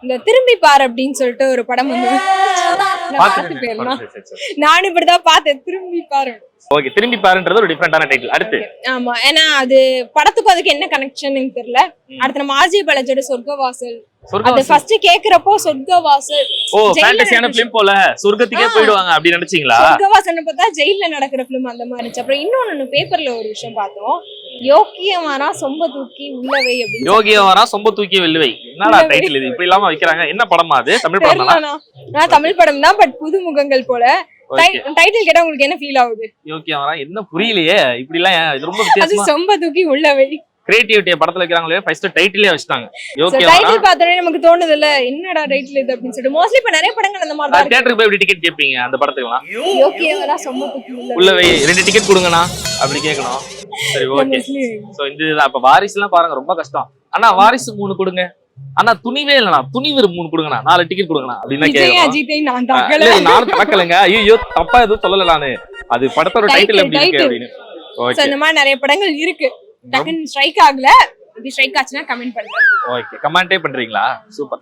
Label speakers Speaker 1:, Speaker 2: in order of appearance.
Speaker 1: இந்த திரும்பி பார் அப்படின்னு சொல்லிட்டு ஒரு படம் வந்து பார்த்து போயிடலாம். நானும் இப்படிதான் பார்த்தேன், திரும்பி பாரு.
Speaker 2: ஓகே, திரும்பி பாருன்றது ஒரு டிஃபரெண்டான டைட்டில். அடுத்து
Speaker 1: ஆமா, ஏன்னா அது படத்துக்கும் அதுக்கு என்ன கனெக்ஷன் தெரியல. அடுத்து நம்ம ஆர்ஜி பாலாஜியோட சொர்க்கவாசல், அது ஃபர்ஸ்ட் கேக்குறப்போ சொர்க்கவாசல்,
Speaker 2: ஓ ஃபேண்டசியான ஃபிலிம் போல சொர்க்கத்துக்கே போய்டுவாங்க அப்படி நினைச்சீங்களா?
Speaker 1: சொர்க்கவாசல்னு பார்த்தா ஜெயில்ல நடக்கிற ஃபிலிம் அந்த மாதிரி இருந்துச்சு. அப்புறம் இன்னொன்னு பேப்பர்ல ஒரு விஷயம் பார்த்தோம், யோக்கியமானா சொம்ப தூக்கி உள்ளவை அப்படின்னு.
Speaker 2: யோகியமானா சொம்ப தூக்கி வெல்லுவை, என்னடா டைட்டில் இது இப்படி இல்லாம வைக்கிறாங்க? என்ன படமா அது? தமிழ் படம் தானா?
Speaker 1: நான் தமிழ் படம் தான், பட் புது முகங்கள் போல. டைட்டில் கேட்டா உங்களுக்கு என்ன ஃபீல் ஆகுது?
Speaker 2: யோகியமானா என்ன புரியலையே, இப்படி எல்லாம் இது ரொம்ப வித்தியாசமா.
Speaker 1: சொம்ப தூக்கி உள்ளவை
Speaker 2: கிரியேட்டிவிட்டியை படத்துல வைக்கிறாங்களே, ஃபர்ஸ்ட் டைட்டிலே வச்சிட்டாங்க.
Speaker 1: டைட்டில் பார்த்தோனே நமக்கு தோணுது இல்ல, என்னடா டைட்டில் இது அப்படின்னு சொல்லிட்டு. மோஸ்ட்லி இப்ப நிறைய படங்கள் அந்த மாதிரி தான்.
Speaker 2: தியேட்டருக்கு போய் எப்படி டிக்கெட் கேட்பீங்க அந்த படத்துக்குலாம்?
Speaker 1: யோகியமானா சொம்ப தூக்கி
Speaker 2: உள்ளவை 2 டிக்கெட் கொடுங்கண்ணா அப்படி கேட்கணும். சரி ஓகே. சோ இந்த அப்ப வாரிசுலாம் பாருங்க ரொம்ப கஷ்டம். அண்ணா வாரிசு 3 கொடுங்க, அண்ணா துணிவே இல்லண்ணா துணிவு 3 கொடுங்கண்ணா, 4 டிக்கெட் கொடுங்கண்ணா அப்படின்னா கேட்கணும். நான் தக்கலங்க, ஐயோ தப்பா எதுவும் சொல்லல நானு, அது படத்தோட டைட்டில் எப்படி இருக்கு அப்படின்னு.
Speaker 1: ஓகே, இந்த மாதிரி நிறைய படங்கள் இருக்கு. டக்குன்னு ஸ்ட்ரைக் ஆகல, இப்படி ஸ்ட்ரைக் ஆச்சுன்னா கமெண்ட் பண்ணுங்க.
Speaker 2: ஓகே, கமெண்டே பண்றீங்களா? சூப்பர்.